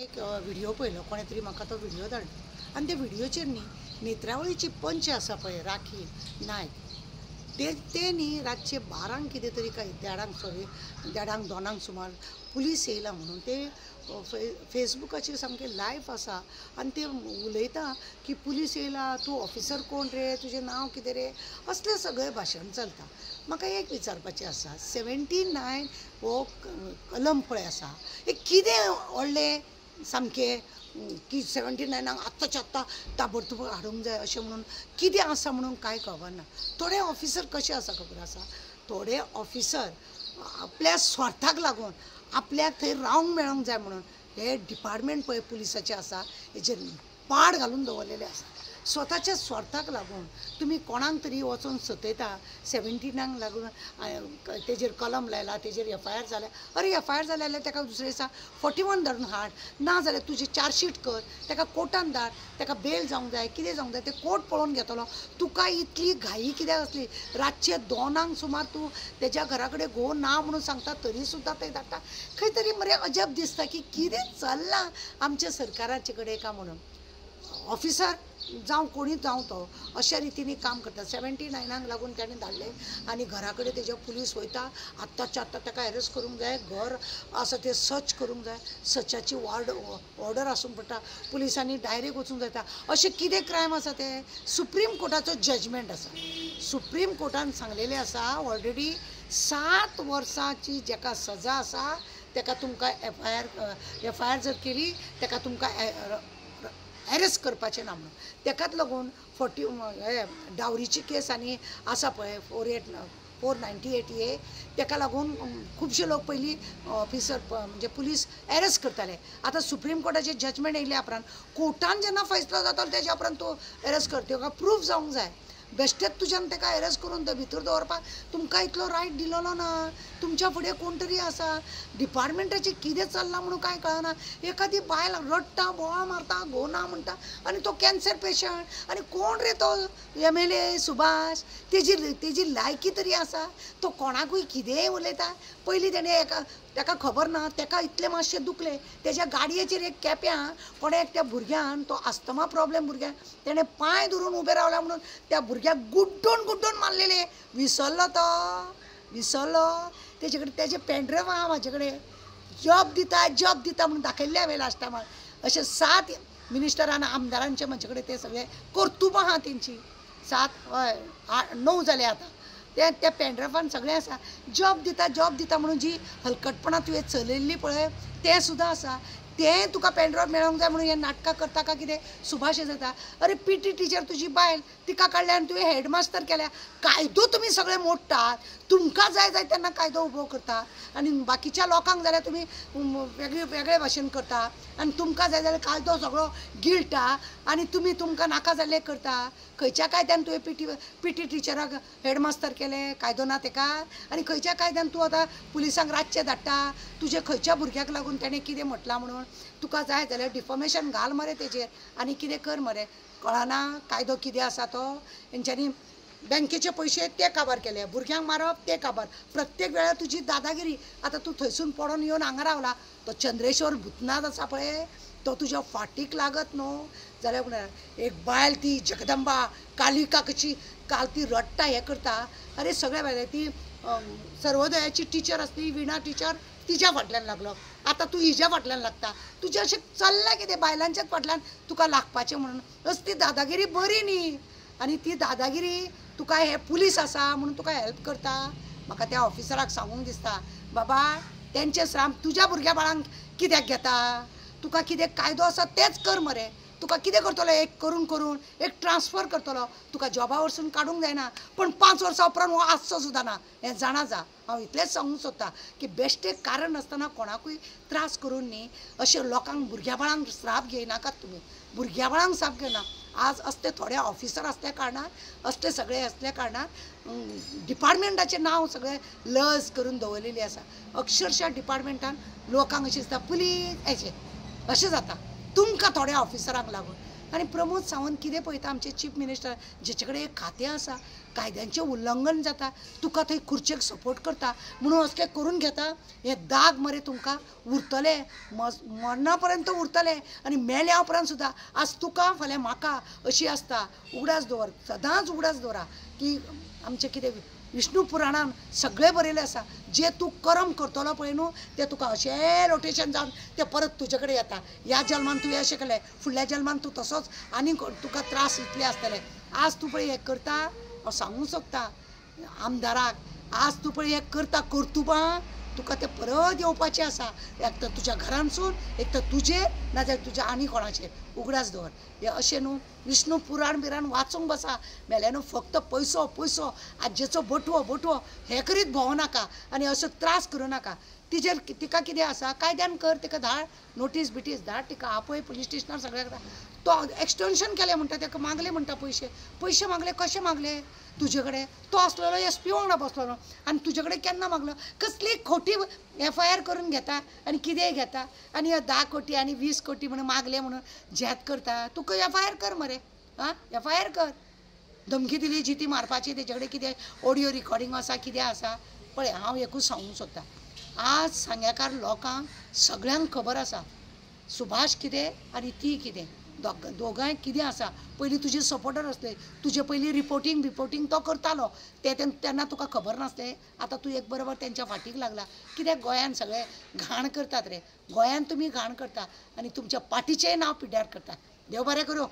एक व्हिडिओ पळयलो कोणे तरी म्हाका तो व्हिडिओ धाडलो आनी त्या व्हिडिओचेर न्ही नेत्रावळीची पंच आसा पळय राखी नायक ते न्ही रातचे 12 कितें तरी काय 1:30 2 सुमार पुलीस येयला म्हणून ते फेसबुकाचेर सामकें लायव्ह आसा आनी ते उलयता की पुलीस येयला तूं ऑफिसर कोण रे तुजें नांव कितें रे असलें सगळें भाशण चलता। म्हाका एक विचारपाचें आसा 79 हो कलम पळय आसा हे कितें व्हडलें सामकें की 79 आत्ताच्या आत्ता ताबडतोब हाडूंक जाय अशें म्हणून कितें आसा म्हणून कांय खबर थोडे ऑफिसर कशें आसा खबर आसा थोडे ऑफिसर आपल्या स्वार्थाक लागून आपल्याक थंय रावंक मेळोंक जाय म्हणून हे डिपार्टमेंट पळय पुलिसाचें आसा हेचेर पाड घालून दवरलेले आसा। स्वताच्या स्वार्थाक लागून तुमी कोणाक तरी वचून सतयता 79 लागून तेजेर कलम लायला तेजेर FIR जाल्या अरे FIR जाल्या जाल्यार ताका दुसरे दिसा 41 धरून हाड ना जाल्यार तुजी चार्जशीट कर ताका कोर्टान धाड ताका बेल जावंक जाय कितें जावंक जाय ते कोर्ट पळोवन घेतलो तुका इतली घाई कित्याक आसली रातचे 2 सुमार तूं तेज्या घरा कडेन घोव ना म्हणून सांगता तरी सुद्दां ते धाडटा खंय तरी मरे अजब दिसता की कितें चल्लां आमच्या सरकाराचे कडेन काय म्हणून ऑफिसर जावं कोणी जावं तो अशा रितीने काम करता 79 लागून ताणें धाडले आनी घरा कडेन तेजे पुलीस वयता आत्ताच्या आत्ता ताका अरेस्ट करूंक जाय घर आसा ते सर्च करूंक जाय सर्चाची ऑर्डर आसूंक पडटा पुलिसांनी डायरेक्ट वचूंक जाता अशें कितें क्रायम आसा ते सुप्रीम कोर्टाचो जजमेंट आसा सुप्रीम कोर्टान सांगलेलें आसा ऑलरेडी 7 वर्सांची जाका सजा आसा ताका तुमकां FIR जर केली ताका तुमकां अरेस्ट करपाचें ना म्हणून ताकाच लागून 40 डावरीची केस आनी आसा पळय 498A ताका लागून खुबशे लोक पयलीं ऑफिसर म्हणजे पुलीस अरेस्ट करताले आतां सुप्रीम कोर्टाचें जजमेंट येयल्या उपरांत कोर्टान जेन्ना फैसलो जातलो तेज्या उपरांत तूं अरेस्ट करता ताका प्रूफ जावंक जाय बेश्टेच तुज्यान ताका अरेस्ट करून भितर दवरपाक तुमकां इतलो रायट दिलेलो ना तुमच्या फुडें कोण तरी आसा डिपार्टमेंटाचें कितें चल्लां म्हणून कांय कळना एखादी बायल रडटा बोवाळ मारता घोव ना म्हणटा आनी तो कॅन्सर पेशंट आनी कोण रे तो MLA सुभाष तेजी लायकी तरी आसा तो कोणाकूय कितेंय उलयता पयलीं तेणें ताका खबर ना ताका इतलें मातशें दुखलें तेज्या गाडयेचेर एक केप्यां कोणे एकट्या भुरग्यान तो आस्थमा प्रॉब्लेम भुरग्याक तेणें पांय धरून उबें रावल्या म्हणून त्या भुरग्याक गुड्डोन मारलेले विसरलो तेजे कडेन तेजे पेनड्रायव आहा म्हाजे कडेन जॉब दिता म्हणून दाखयल्लें हांवें लास्ट टायमार अशें 7 मिनिस्टरान आमदारांचे म्हजे कडेन ते सगळे कर्तूब आहा तेंची 7 हय 9 जाले आतां त्या पेनड्रायवान सगळें आसा जॉब दिता म्हणून जी हलकटपणां तुवें चलयल्ली पळय तें सुद्दां आसा तें तुका पेनड्रायव मेळोंक जाय म्हणून हें नाटकां करता काय कितें सुभाष जाता अरे PT टिचर तुजी बायल तिका काडल्या आनी तुवें हेडमास्टर केल्या कायदो तुमी सगळे मोडटात तुमकां जाय तेन्ना कायदो उबो करता आनी बाकीच्या लोकांक जाल्यार तुमी वेगळे भाशेन करता आनी तुमकां जाय जाल्यार कायदो सगळो गिळटा आनी तुमकां नाका जाल्लें करता खंयच्या कायद्यान तुवें PT टिचराक हेडमास्टर केलें कायदो ना ताका आनी खंयच्या कायद्यान तूं आतां पुलिसांक रातचें धाडटा तुजे खंयच्या भुरग्याक लागून तेणें कितें म्हटलां म्हणून तुका जाय जाल्यार डिफॉमेशन घाल मरे तेजेर आनी कितें कर मरे कळना कायदो कितें आसा तो हेंच्यांनी बँकेचे पयशे ते काबार केले भुरग्यांक मारप ते काबार प्रत्येक वेळार तुजी दादागिरी आतां तूं थंयसून पडोन येवन हांगा रावला तो चंद्रेश्वर भुतनाथ आसा पळय तो तुज्या फाटीक लागत न्हू जाल्यार एक बायल ती जगदंबा कालिका कशी काल ती रडटा हें करता अरे सगळ्या वेळार ती सर्वोदयाची टिचर आसली विणा टिचर तिच्या फाटल्यान लागलो आतां तूं हिच्या फाटल्यान लागता तुजें अशें चल्लां कितें बायलांच्याच फाटल्यान तुका लागपाचें म्हणून असली दादागिरी बरी न्ही आनी ती दादागिरी तुका हे पुलीस आसा म्हणून तुका हेल्प करता म्हाका त्या ऑफिसराक सांगूंक दिसता बाबा तेंचे श्राम तुज्या भुरग्या बाळांक कित्याक घेता तुका कितें कायदो आसा तेच कर मरे तुका कितें करतलो एक करून एक ट्रान्सफर करतलो तुका जॉबा वरसून काडूंक जायना पण 5 वर्सां उपरांत हो आसचो सुद्दां ना हें जाणा जा हांव इतलेंच सांगूंक सोदतां की बेश्टें कारण नासतना कोणाकूय त्रास करून न्ही अशें लोकांक भुरग्या बाळांक श्राप घेयनाकात तुमी भुरग्या बाळांक श्राप घेयना आज असले थोडे ऑफिसर असल्या कारणान असले सगळे असल्या कारणान डिपार्टमेंटाचें नांव सगळें लज करून दवरलेली आसा अक्षरशः डिपार्टमेंटान लोकांक अशें दिसता पुलीस अशें जाता तुमकां थोड्या ऑफिसरांक लागून आनी प्रमोद सावंत कितें पळयता आमचे चीफ मिनिस्टर जेचे कडेन एक खातें आसा कायद्यांचें उल्लंघन जाता तुका थंय खुर्चेक सपोर्ट करता म्हणून असलें करून घेता हे दाग मरे तुमकां उरतले मरणा पर्यंत उरतले आनी मेल्या उपरांत सुद्दां आज तुका फाल्यां म्हाका अशी आसता उगडास दवर सदांच उगडास दवरा की आमचें कितें विष्णू पुराणान सगळें बरयलें आसा जे तूं कर्म करतलो पळय न्हू तें तुका अशें रोटेशन जावन तें परत तुजे कडेन येता ह्या जल्मान तुवें अशें केलें फुडल्या जल्मान तूं तसोच आनी तुका त्रास इतले आसतले आज तूं पळय हें करता हांव सांगूंक सोदता आमदाराक आज तूं पळय हें करता कर्तुबां तुका तें परत येवपाचें आसा एक तर तुज्या घरांतसून एक तर तुजेर नाजाल्यार तुज्या आनी कोणाचेर उगडास दवर हें अशें न्हू विष्णू पुराण बिराण वाचूंक बसा मेले न्हू फक्त पयसो पयसो आजेचो बटवो बटवो हें करीत भोंवो नाका आनी असो त्रास करूं नाका तिजेर तिका कितें आसा कायद्यान कर तिका धाड नोटीस बिटीस धाड तिका आपय पुलीस स्टेशनार सगळ्याक तो एक्सटेंशन केलें म्हणटा ताका मागले म्हणटा पयशे मागले कशे मागले तुजे कडेन तो आसलेलो SP वांगडा बसलेलो आनी तुजे कडेन केन्ना मागलो कसली खोटी FIR करून घेता आनी कितेंय घेता आनी 10 कोटी आनी 20 कोटी म्हणून मागले म्हणून झेत करता तुका FIR कर मरे आं FIR कर धमकी दिली जिती मारपाची तेजे कडेन कितें ऑडियो रिकॉर्डिंग आसा कितें आसा पळय हांव एकूच सांगूंक सोदता आज सांग्याकार लोकांक सगळ्यांक खबर आसा सुभाष कितें आनी ती कितें दोगांय कितें आसा पयलीं तुजे सपोर्टर आसले तुजे पयलीं रिपोर्टींग तो करतालो तेन्ना तुका खबर नासलें आतां तूं एक बरोबर तेंच्या फाटीक लागला कित्याक गोंयान सगळे घाण करतात रे गोंयान तुमी घाण करता आनी तुमच्या पार्टीचेंय नांव पिड्ड्यार करता देव बरें करूं